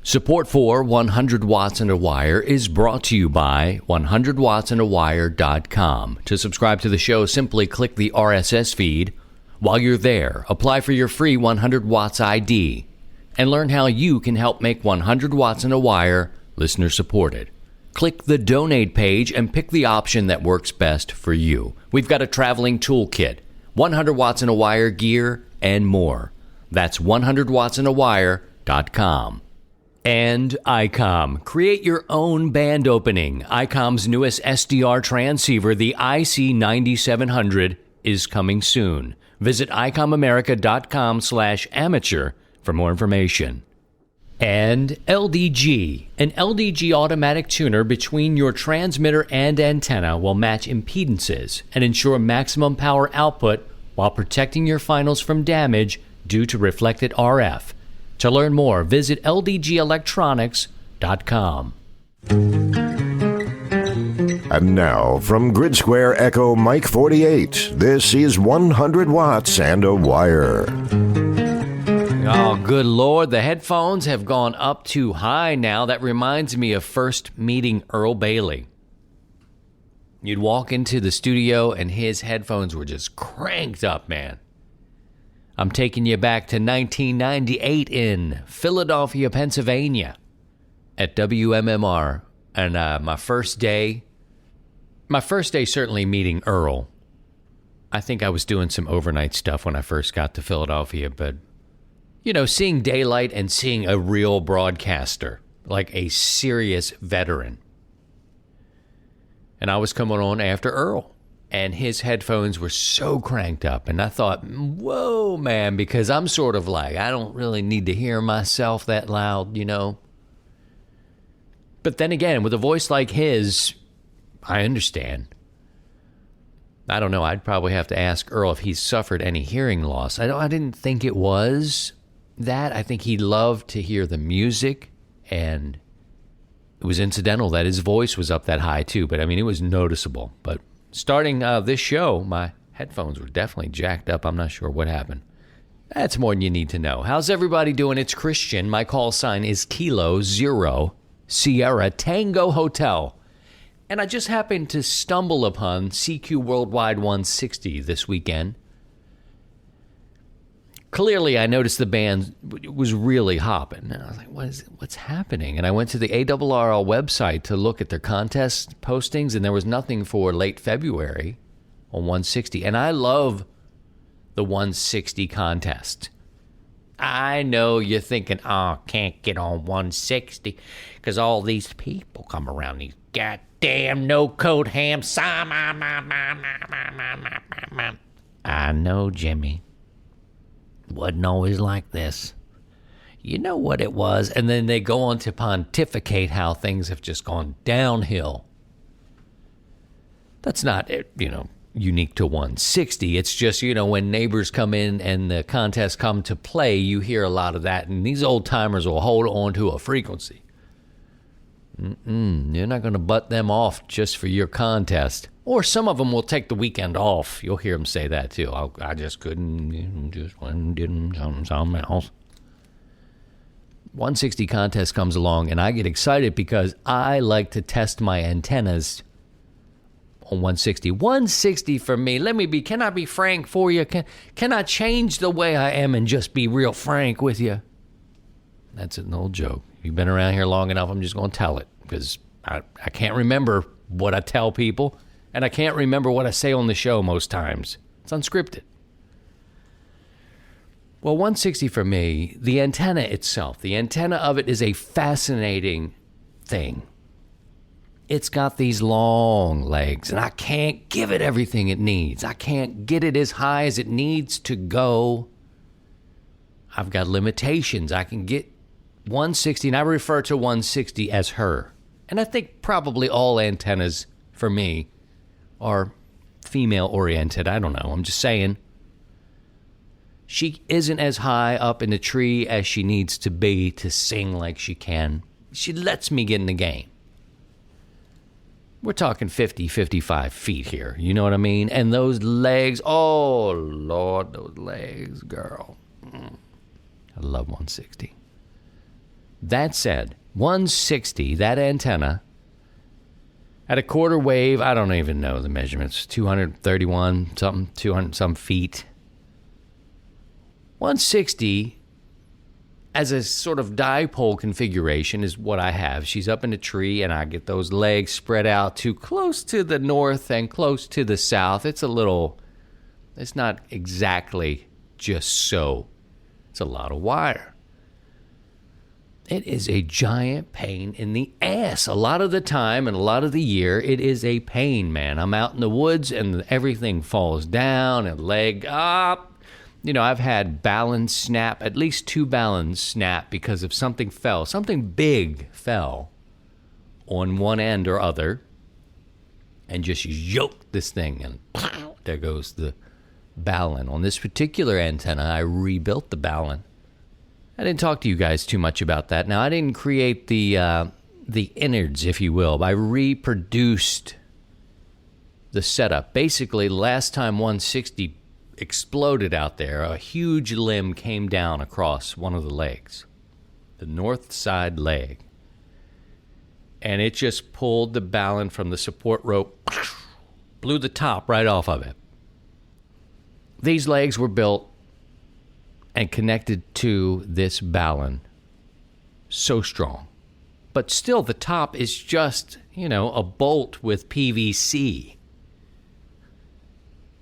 Support for 100 Watts and a Wire is brought to you by 100wattsandawire.com. To subscribe to the show, simply click the RSS feed. While you're there, apply for your free 100 Watts ID and learn how you can help make 100 Watts and a Wire listener supported. Click the donate page and pick the option that works best for you. We've got a traveling toolkit, 100 Watts and a Wire gear, and more. That's 100wattsandawire.com. And ICOM. Create your own band opening. ICOM's newest SDR transceiver, the IC9700, is coming soon. Visit icomamerica.com/amateur for more information. And LDG. An LDG automatic tuner between your transmitter and antenna will match impedances and ensure maximum power output while protecting your finals from damage due to reflected RF. To learn more, visit ldgelectronics.com. And now, from Grid Square Echo Mike 48, this is 100 Watts and a Wire. Oh, good Lord, the headphones have gone up too high now. That reminds me of first meeting Earl Bailey. You'd walk into the studio and his headphones were just cranked up, man. I'm taking you back to 1998 in Philadelphia, Pennsylvania at WMMR. And my first day certainly meeting Earl. I think I was doing some overnight stuff when I first got to Philadelphia, but, you know, seeing daylight and seeing a real broadcaster, like a serious veteran. And I was coming on after Earl. And his headphones were so cranked up. And I thought, whoa, man, because I'm sort of like, I don't really need to hear myself that loud, you know. But then again, with a voice like his, I understand. I don't know. I'd probably have to ask Earl if he's suffered any hearing loss. I didn't think it was that. I think he loved to hear the music. And it was incidental that his voice was up that high, too. But, I mean, it was noticeable. But starting this show, my headphones were definitely jacked up. I'm not sure what happened. That's more than you need to know. How's everybody doing? It's Christian. My call sign is Kilo Zero Sierra Tango Hotel. And I just happened to stumble upon CQ Worldwide 160 this weekend. Clearly, I noticed the band was really hopping. And I was like, what's happening? And I went to the ARRL website to look at their contest postings, and there was nothing for late February on 160. And I love the 160 contest. I know you're thinking, oh, can't get on 160 because all these people come around, these goddamn no-code hams. I know, Jimmy. Wasn't always like this. You know what it was. And then they go on to pontificate how things have just gone downhill. That's not, unique to 160. It's just, when neighbors come in and the contests come to play, you hear a lot of that. And these old timers will hold on to a frequency. You're not going to butt them off just for your contest. Or some of them will take the weekend off. You'll hear them say that too. I just couldn't, just went and did something else. 160 contest comes along and I get excited because I like to test my antennas on 160. 160 for me, can I be frank for you? Can I change the way I am and just be real frank with you? That's an old joke. You've been around here long enough, I'm just going to tell it because I can't remember what I tell people. And I can't remember what I say on the show most times. It's unscripted. Well, 160 for me, the antenna itself, the antenna of it is a fascinating thing. It's got these long legs, and I can't give it everything it needs. I can't get it as high as it needs to go. I've got limitations. I can get 160, and I refer to 160 as her. And I think probably all antennas, for me, are female-oriented. I don't know. I'm just saying. She isn't as high up in the tree as she needs to be to sing like she can. She lets me get in the game. We're talking 50, 55 feet here. You know what I mean? And those legs, oh, Lord, those legs, girl. I love 160. That said, 160, that antenna, at a quarter wave, I don't even know the measurements, 231 something, 200 some feet. 160 as a sort of dipole configuration is what I have. She's up in a tree, and I get those legs spread out too close to the north and close to the south. It's not exactly just so. It's a lot of wire. It is a giant pain in the ass. A lot of the time and a lot of the year, it is a pain, man. I'm out in the woods and everything falls down and leg up. You know, I've had balance snap, at least 2 balance snap because of something fell. Something big fell on one end or other and just yoked this thing, and there goes the balun. On this particular antenna, I rebuilt the balun. I didn't talk to you guys too much about that. Now, I didn't create the innards, if you will. I reproduced the setup. Basically, last time 160 exploded out there, a huge limb came down across one of the legs, the north side leg. And it just pulled the balun from the support rope, blew the top right off of it. These legs were built and connected to this balun. So strong. But still, the top is just, a bolt with PVC.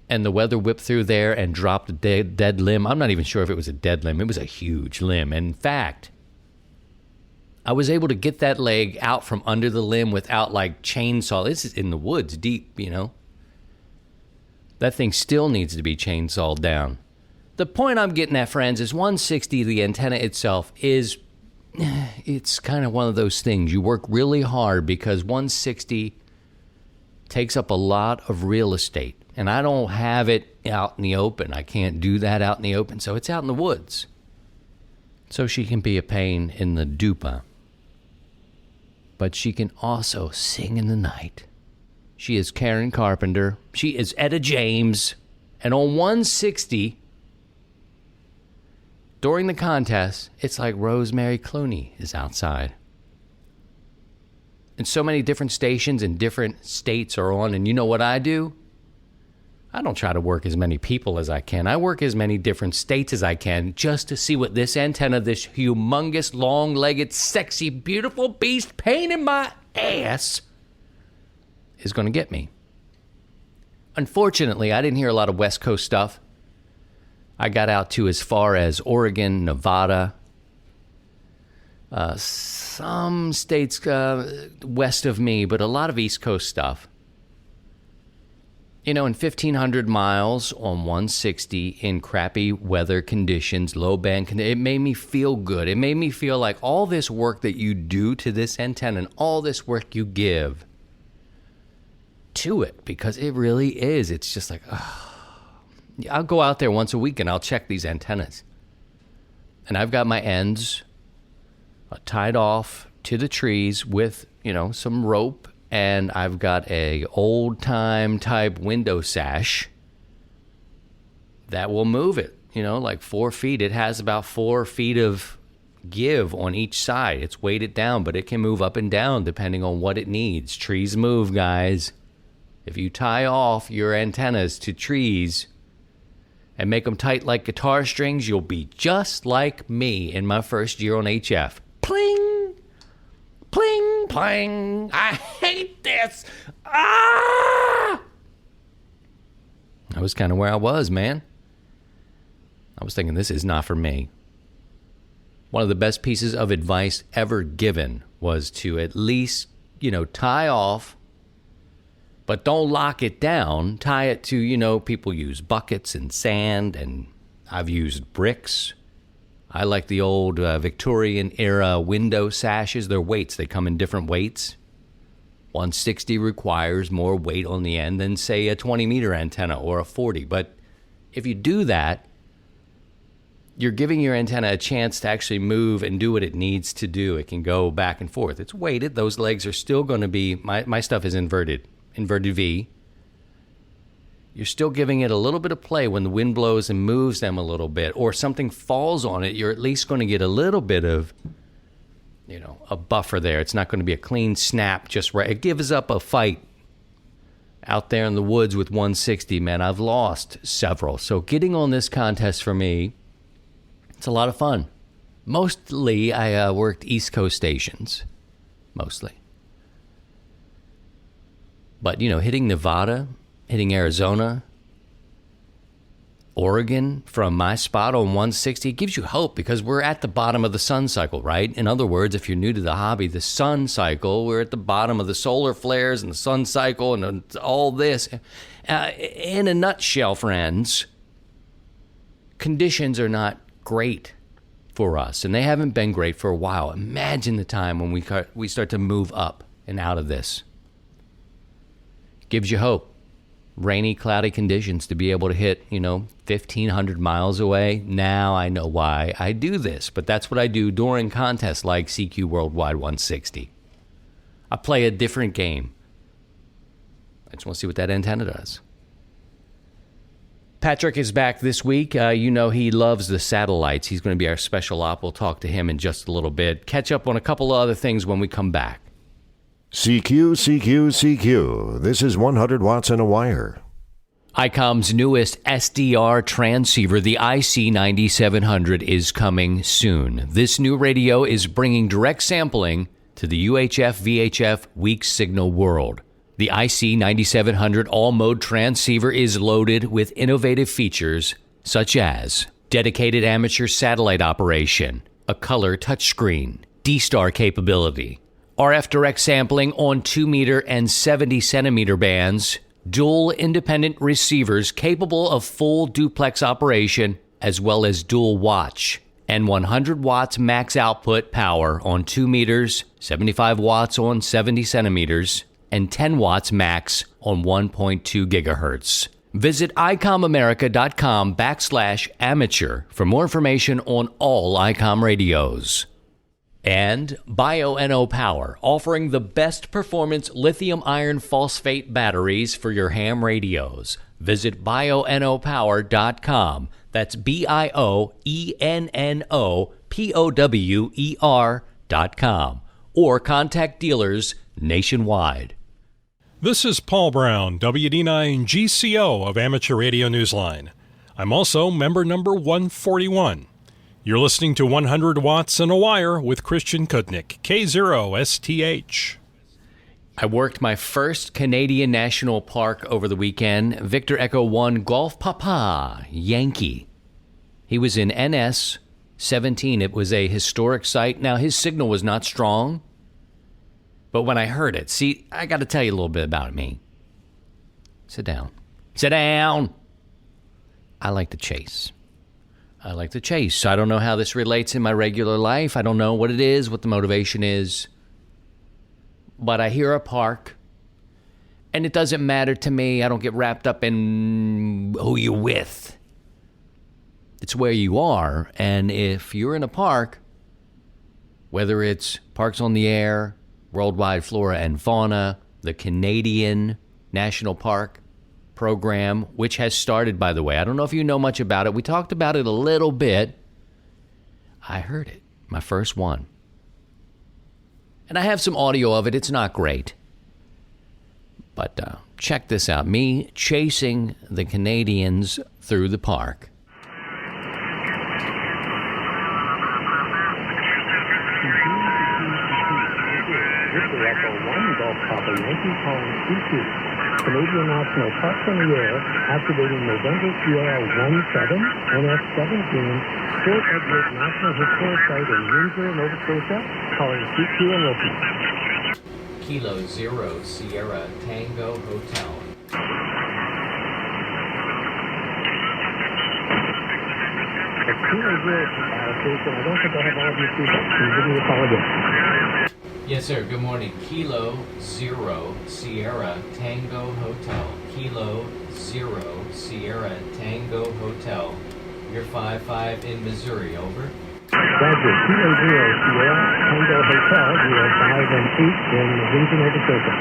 And the weather whipped through there and dropped a dead limb. I'm not even sure if it was a dead limb. It was a huge limb. And in fact, I was able to get that leg out from under the limb without, chainsaw. This is in the woods, deep, That thing still needs to be chainsawed down. The point I'm getting at, friends, is 160, the antenna itself, it's kind of one of those things. You work really hard because 160 takes up a lot of real estate. And I don't have it out in the open. I can't do that out in the open, so it's out in the woods. So she can be a pain in the dupa. But she can also sing in the night. She is Karen Carpenter. She is Etta James. And on 160... during the contest, it's like Rosemary Clooney is outside. And so many different stations in different states are on. And you know what I do? I don't try to work as many people as I can. I work as many different states as I can just to see what this antenna, this humongous, long-legged, sexy, beautiful beast, pain in my ass, is going to get me. Unfortunately, I didn't hear a lot of West Coast stuff. I got out to as far as Oregon, Nevada, some states west of me, but a lot of East Coast stuff. In 1,500 miles on 160 in crappy weather conditions, low band conditions, it made me feel good. It made me feel like all this work that you do to this antenna and all this work you give to it, because it really is. It's just like, I'll go out there once a week and I'll check these antennas. And I've got my ends tied off to the trees with, some rope. And I've got a old-time type window sash that will move it, 4 feet. It has about 4 feet of give on each side. It's weighted down, but it can move up and down depending on what it needs. Trees move, guys. If you tie off your antennas to trees and make them tight like guitar strings, you'll be just like me in my first year on HF. Pling! Pling, pling. I hate this. Ah! That was kind of where I was, man. I was thinking, this is not for me. One of the best pieces of advice ever given was to at least, tie off, but don't lock it down. Tie it to, people use buckets and sand, and I've used bricks. I like the old Victorian-era window sashes. They're weights. They come in different weights. 160 requires more weight on the end than, say, a 20-meter antenna or a 40. But if you do that, you're giving your antenna a chance to actually move and do what it needs to do. It can go back and forth. It's weighted. Those legs are still going to be... My stuff is inverted V. You're still giving it a little bit of play when the wind blows and moves them a little bit, or something falls on it. You're at least going to get a little bit of a buffer there. It's not going to be a clean snap just right. It gives up a fight out there in the woods with 160, man. I've lost several. So getting on this contest for me, it's a lot of fun. Mostly I worked East Coast stations. Mostly. But, hitting Nevada, hitting Arizona, Oregon from my spot on 160, it gives you hope because we're at the bottom of the sun cycle, right? In other words, if you're new to the hobby, the sun cycle, we're at the bottom of the solar flares and the sun cycle and all this. In a nutshell, friends, conditions are not great for us, and they haven't been great for a while. Imagine the time when we start to move up and out of this. Gives you hope. Rainy, cloudy conditions to be able to hit, 1,500 miles away. Now I know why I do this, but that's what I do during contests like CQ Worldwide 160. I play a different game. I just want to see what that antenna does. Patrick is back this week. He loves the satellites. He's going to be our special op. We'll talk to him in just a little bit. Catch up on a couple of other things when we come back. CQ. This is 100 watts and a wire. ICOM's newest SDR transceiver, the IC9700, is coming soon. This new radio is bringing direct sampling to the UHF-VHF weak signal world. The IC9700 all-mode transceiver is loaded with innovative features such as dedicated amateur satellite operation, a color touchscreen, D-Star capability, RF direct sampling on 2-meter and 70-centimeter bands, dual independent receivers capable of full duplex operation, as well as dual watch, and 100 watts max output power on 2 meters, 75 watts on 70 centimeters, and 10 watts max on 1.2 gigahertz. Visit icomamerica.com/amateur for more information on all ICOM radios. And BioNO Power, offering the best performance lithium iron phosphate batteries for your ham radios. Visit bionopower.com. That's BIOENNOPOWER.com. Or contact dealers nationwide. This is Paul Brown, WD9 GCO of Amateur Radio Newsline. I'm also member number 141. You're listening to 100 Watts and a Wire with Christian Kudnick, K0STH. I worked my first Canadian National Park over the weekend. Victor Echo 1 Golf Papa Yankee. He was in NS 17. It was a historic site. Now, his signal was not strong, but when I heard it, see, I got to tell you a little bit about me. Sit down. Sit down. I like to chase. I don't know how this relates in my regular life. I don't know what it is, what the motivation is. But I hear a park, and it doesn't matter to me. I don't get wrapped up in who you're with. It's where you are. And if you're in a park, whether it's Parks on the Air, Worldwide Flora and Fauna, the Canadian National Park program, which has started, by the way. I don't know if you know much about it. We talked about it a little bit. I heard it, my first one. And I have some audio of it. It's not great. But check this out. Me chasing the Canadians through the park. Victor Echo 1 Golf Papa Yankee calling CQ. Canadian National Parks on the Air, activating November Sierra 17, NS17, Fort Edward National Historic Site in Windsor, Nova Scotia, calling CQ and listen. Kilo 0 Sierra Tango Hotel. It's Kilo 0 station. I don't think I have all of your feedback. Can you give me a call again? Yes, sir. Good morning. Kilo 0 Sierra Tango Hotel. Kilo 0 Sierra Tango Hotel. You're 5-5 in Missouri. Over. Roger. Kilo 0 Sierra Tango Hotel. We are 5 and 8 in Windsor, Nova Scotia.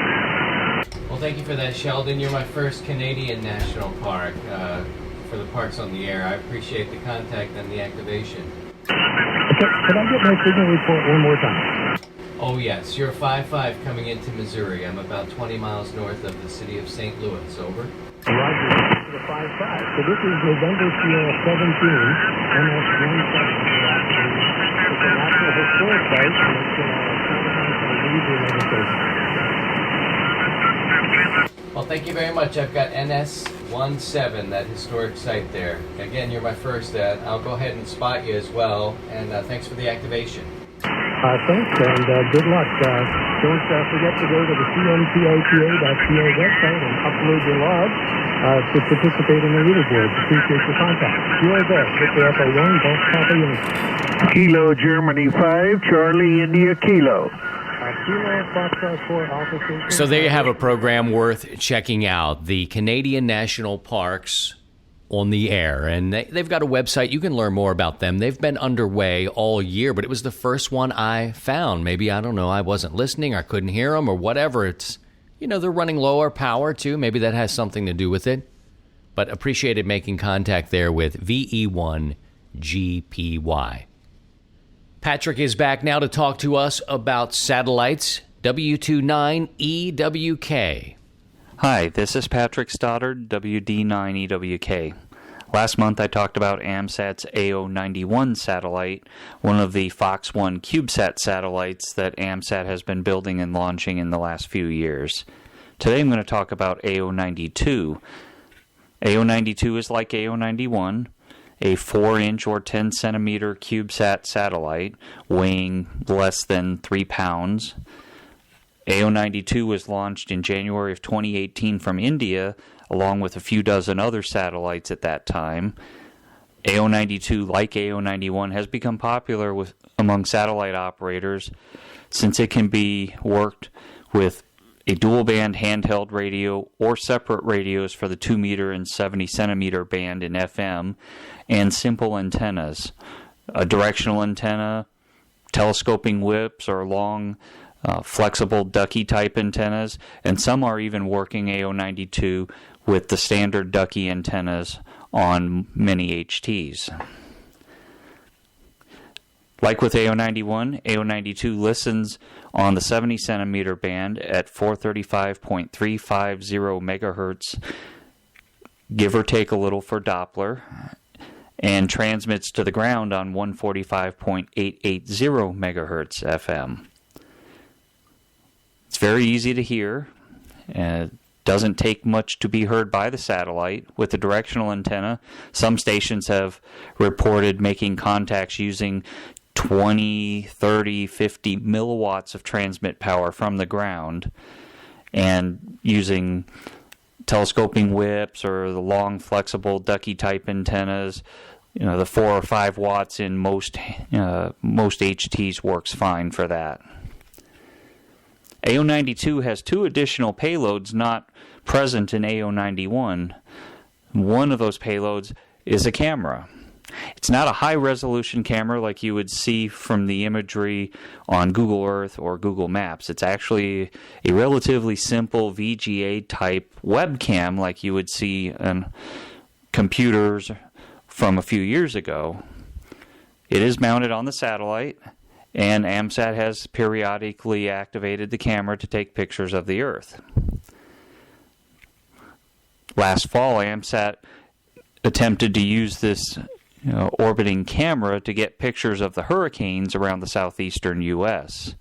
Well, thank you for that, Sheldon. You're my first Canadian National Park for the Parks on the Air. I appreciate the contact and the activation. Okay. Could I get my signal report one more time? Oh, yes. You're 5-5 coming into Missouri. I'm about 20 miles north of the city of St. Louis. Over. Roger, the 5-5. So this is November Sierra 17, MS-17. It's a National Historic Site, and it's Well, thank you very much. I've got NS-17, that historic site there. Again, you're my first. I'll go ahead and spot you as well, and thanks for the activation. Thanks, and good luck. Don't forget to go to the cmtita.ca website and upload your log to participate in the leaderboard. Appreciate your contact. You're there. Victor Echo 1, Golf Papa Yankee. Kilo Germany 5, Charlie India Kilo. So there you have a program worth checking out. The Canadian National Parks on the air, and they've got a website. You can learn more about them. They've been underway all year, but it was the first one I found. Maybe, I don't know, I wasn't listening, I couldn't hear them, or whatever. It's, they're running lower power too. Maybe that has something to do with it. But appreciated making contact there with VE1GPY. Patrick is back now to talk to us about satellites, W29EWK. Hi, this is Patrick Stoddard, WD9EWK. Last month I talked about AMSAT's AO91 satellite, one of the Fox 1 CubeSat satellites that AMSAT has been building and launching in the last few years. Today I'm going to talk about AO92. AO92 is like AO91, a 4-inch or 10-centimeter CubeSat satellite weighing less than 3 pounds. AO92 was launched in January of 2018 from India, along with a few dozen other satellites at that time. AO92, like AO91, has become popular among satellite operators since it can be worked with a dual-band handheld radio or separate radios for the 2-meter and 70-centimeter band in FM, and simple antennas, a directional antenna, telescoping whips, or long flexible ducky-type antennas, and some are even working AO92 with the standard ducky antennas on many HTs. Like with AO91, AO92 listens on the 70-centimeter band at 435.350 megahertz, give or take a little for Doppler, and transmits to the ground on 145.880 megahertz FM. It's very easy to hear. It doesn't take much to be heard by the satellite. With the directional antenna, some stations have reported making contacts using 20, 30, 50 milliwatts of transmit power from the ground, and using telescoping whips or the long flexible ducky type antennas, the 4 or 5 watts in most HTs works fine for that. AO92 has 2 additional payloads not present in AO91. One of those payloads is a camera. It's not a high-resolution camera like you would see from the imagery on Google Earth or Google Maps. It's actually a relatively simple VGA-type webcam like you would see on computers from a few years ago. It is mounted on the satellite, and AMSAT has periodically activated the camera to take pictures of the Earth. Last fall, AMSAT attempted to use this orbiting camera to get pictures of the hurricanes around the southeastern U.S.,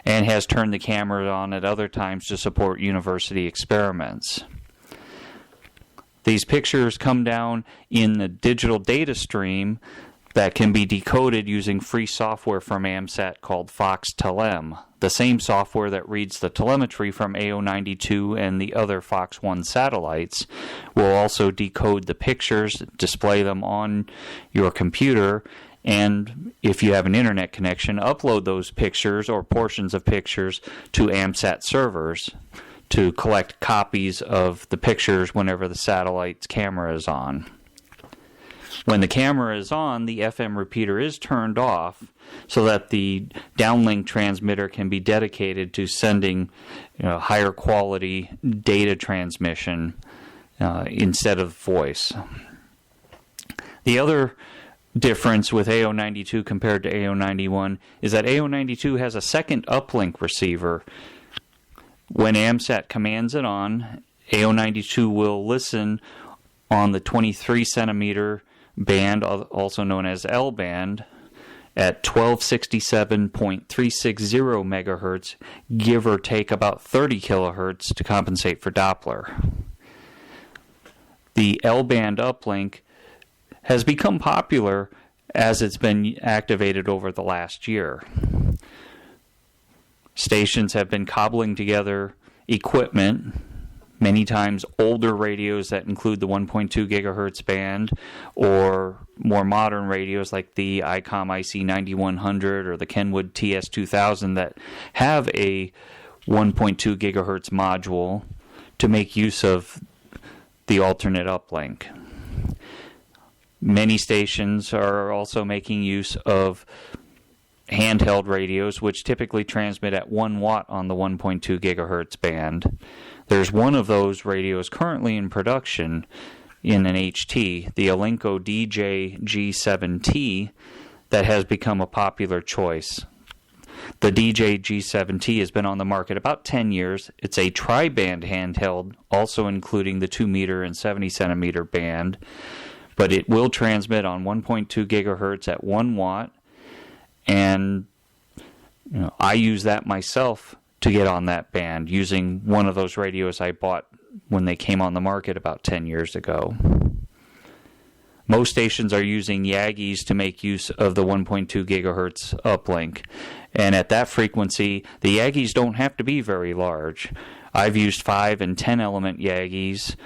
and has turned the camera on at other times to support university experiments. These pictures come down in the digital data stream that can be decoded using free software from AMSAT called FoxTelem, the same software that reads the telemetry from AO92 and the other Fox 1 satellites will also decode the pictures, display them on your computer, and if you have an internet connection, upload those pictures or portions of pictures to AMSAT servers to collect copies of the pictures whenever the satellite's camera is on. When the camera is on, the FM repeater is turned off so that the downlink transmitter can be dedicated to sending higher quality data transmission instead of voice. The other difference with AO92 compared to AO91 is that AO92 has a second uplink receiver. When AMSAT commands it on, AO92 will listen on the 23 centimeter band, also known as L band, at 1267.360 megahertz, give or take about 30 kilohertz to compensate for Doppler. The L band uplink has become popular as it's been activated over the last year. Stations have been cobbling together equipment, many times older radios that include the 1.2 gigahertz band, or more modern radios like the ICOM IC9100 or the Kenwood TS2000 that have a 1.2 gigahertz module to make use of the alternate uplink. Many stations are also making use of handheld radios, which typically transmit at 1 watt on the 1.2 gigahertz band. There's one of those radios currently in production in an HT, the Alinco DJ G7T, that has become a popular choice. The DJ G7T has been on the market about 10 years. It's a tri-band handheld, also including the 2 meter and 70 centimeter band, but it will transmit on 1.2 gigahertz at 1 watt, and I use that myself to get on that band using one of those radios I bought when they came on the market about 10 years ago. Most stations are using Yagis to make use of the 1.2 gigahertz uplink, and at that frequency, the Yagis don't have to be very large. I've used 5 and 10 element Yagis.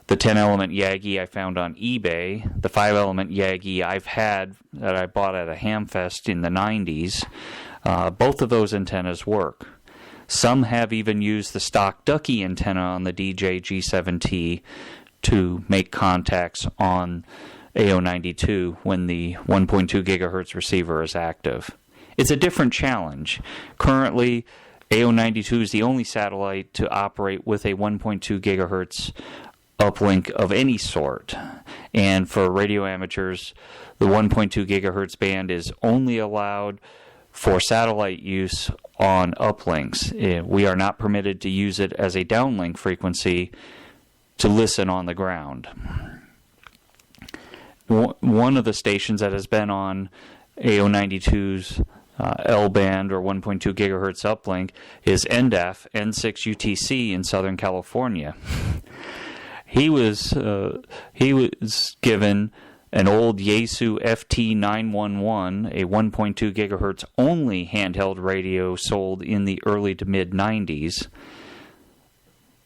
The 10 element Yagi I found on eBay. The 5 element Yagi I've had that I bought at a Hamfest in the 90s. Both of those antennas work. Some have even used the stock Ducky antenna on the DJ G7T to make contacts on AO92 when the 1.2 gigahertz receiver is active. It's a different challenge. Currently, AO92 is the only satellite to operate with a 1.2 gigahertz uplink of any sort, and for radio amateurs, the 1.2 gigahertz band is only allowed for satellite use on uplinks. We are not permitted to use it as a downlink frequency to listen on the ground. One of the stations that has been on AO92's L band or 1.2 gigahertz uplink is NDAF N6UTC in Southern California. He was given an old Yaesu FT911, a 1.2 gigahertz only handheld radio sold in the early to mid 90s.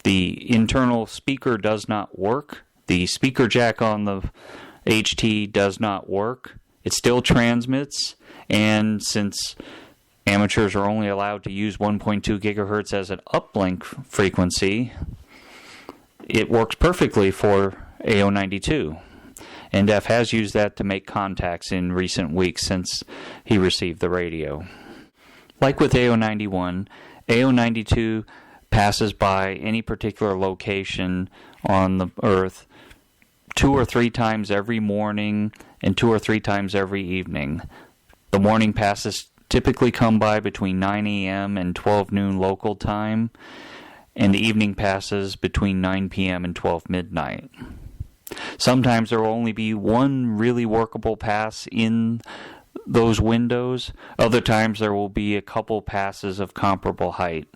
The internal speaker does not work. The speaker jack on the HT does not work. It still transmits, and since amateurs are only allowed to use 1.2 gigahertz as an uplink frequency, it works perfectly for AO92. NDEF has used that to make contacts in recent weeks since he received the radio. Like with AO91, AO92 passes by any particular location on the Earth 2 or 3 times every morning and 2 or 3 times every evening. The morning passes typically come by between 9 a.m. and 12 noon local time, and the evening passes between 9 p.m. and 12 midnight. Sometimes there will only be one really workable pass in those windows. Other times there will be a couple passes of comparable height.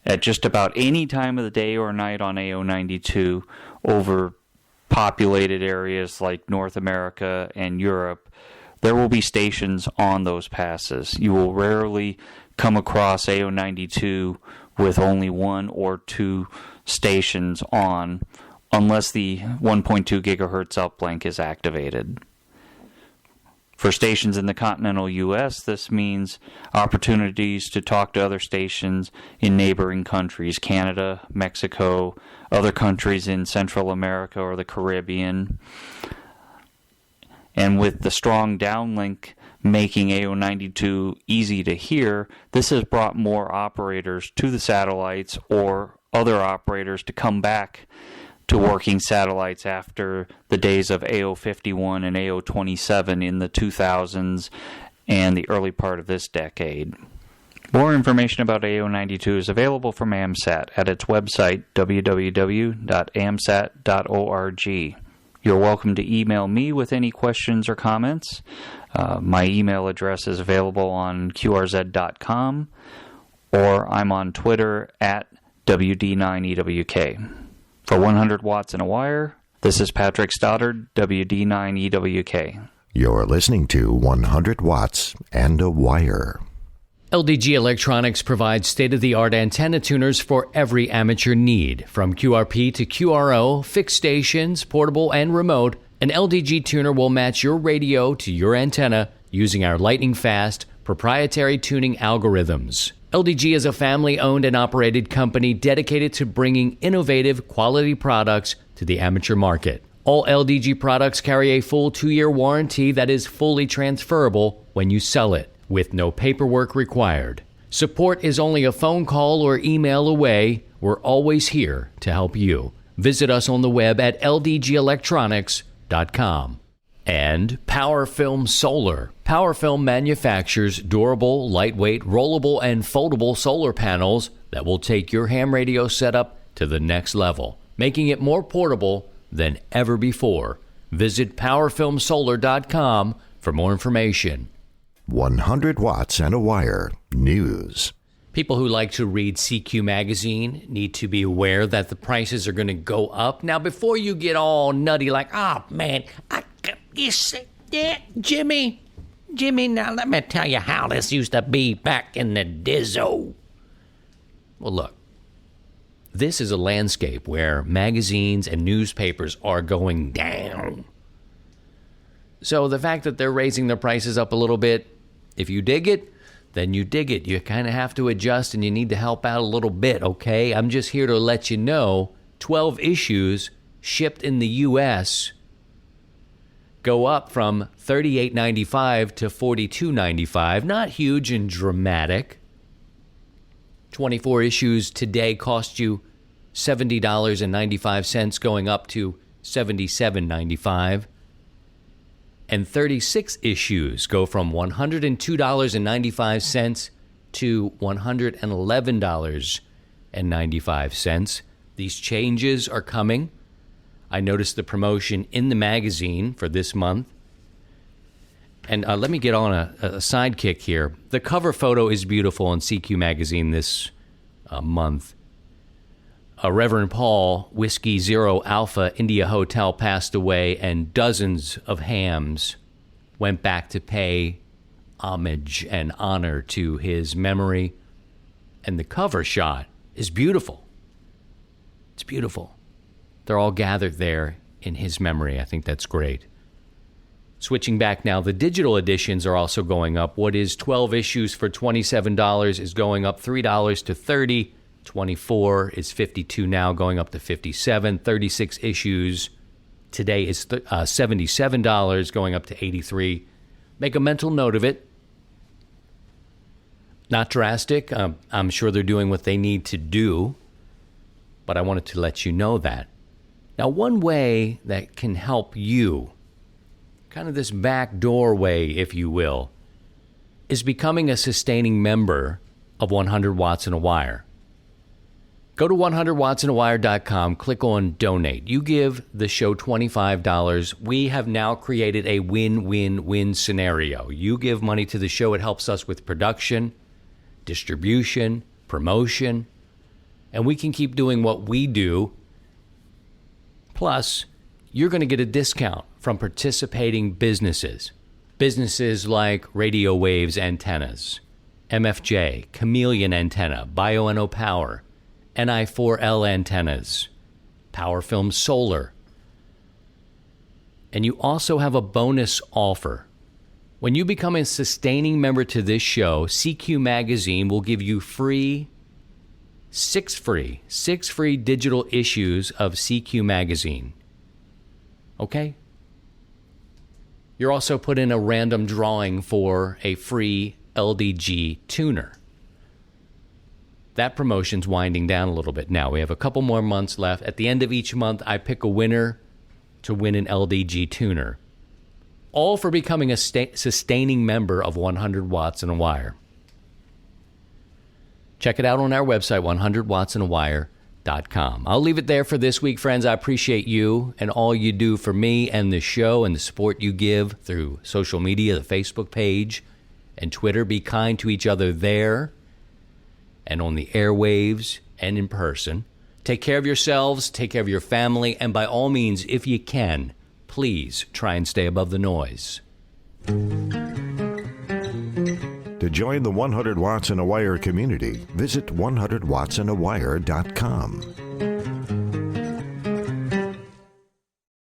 At just about any time of the day or night on AO92 over populated areas like North America and Europe, there will be stations on those passes. You will rarely come across AO92 with only 1 or 2 stations on, unless the 1.2 gigahertz uplink is activated. For stations in the continental U.S., this means opportunities to talk to other stations in neighboring countries, Canada, Mexico, other countries in Central America or the Caribbean. And with the strong downlink making AO92 easy to hear, this has brought more operators to the satellites or other operators to come back to working satellites after the days of AO51 and AO27 in the 2000s and the early part of this decade. More information about AO92 is available from AMSAT at its website, www.amsat.org. You're welcome to email me with any questions or comments. My email address is available on qrz.com, or I'm on Twitter at WD9EWK. For 100 Watts and a Wire, this is Patrick Stoddard, WD9EWK. You're listening to 100 Watts and a Wire. LDG Electronics provides state-of-the-art antenna tuners for every amateur need. From QRP to QRO, fixed stations, portable and remote, an LDG tuner will match your radio to your antenna using our lightning-fast, proprietary tuning algorithms. LDG is a family-owned and operated company dedicated to bringing innovative, quality products to the amateur market. All LDG products carry a full 2-year warranty that is fully transferable when you sell it, with no paperwork required. Support is only a phone call or email away. We're always here to help you. Visit us on the web at ldgelectronics.com. And PowerFilm Solar. PowerFilm manufactures durable, lightweight, rollable, and foldable solar panels that will take your ham radio setup to the next level, making it more portable than ever before. Visit PowerFilmSolar.com for more information. 100 Watts and a Wire News. People who like to read CQ Magazine need to be aware that the prices are going to go up. Now, before you get all nutty like, oh, man, Jimmy, now let me tell you how this used to be back in the Dizzo. Well, look, this is a landscape where magazines and newspapers are going down. So the fact that they're raising their prices up a little bit, if you dig it, then you dig it. You kind of have to adjust and you need to help out a little bit, okay? I'm just here to let you know 12 issues shipped in the U.S. go up from $38.95 to $42.95. Not huge and dramatic. 24 issues today cost you $70.95, going up to $77.95. And 36 issues go from $102.95 to $111.95. These changes are coming. I noticed the promotion in the magazine for this month. And let me get on a sidekick here. The cover photo is beautiful in CQ Magazine this month. Reverend Paul, Whiskey Zero Alpha India Hotel passed away, and dozens of hams went back to pay homage and honor to his memory. And the cover shot is beautiful. It's beautiful. They're all gathered there in his memory. I think that's great. Switching back now, the digital editions are also going up. What is 12 issues for $27 is going up $3 to $30. 24 is $52 now, going up to $57. 36 issues today is $77, going up to $83. Make a mental note of it. Not drastic. I'm sure they're doing what they need to do, but I wanted to let you know that. Now, one way that can help you, kind of this back doorway, if you will, is becoming a sustaining member of 100 Watts and a Wire. Go to 100wattsandawire.com, click on Donate. You give the show $25. We have now created a win-win-win scenario. You give money to the show. It helps us with production, distribution, promotion, and we can keep doing what we do. Plus, you're going to get a discount from participating businesses. Businesses like Radio Waves Antennas, MFJ, Chameleon Antenna, BioNO Power, NI4L antennas, PowerFilm Solar. And you also have a bonus offer. When you become a sustaining member to this show, CQ Magazine will give you six free digital issues of CQ Magazine. Okay? You're also put in a random drawing for a free LDG tuner. that promotion's winding down a little bit now. We have a couple more months left. At the end of each month, I pick a winner to win an LDG tuner, all for becoming a sustaining member of 100 Watts and a Wire. Check it out on our website, 100wattsandawire.com. I'll leave it there for this week, friends. I appreciate you and all you do for me and the show and the support you give through social media, the Facebook page and Twitter. Be kind to each other there and on the airwaves and in person. Take care of yourselves, take care of your family, and by all means, if you can, please try and stay above the noise. To join the 100 Watts and a Wire community, visit 100wattsandawire.com.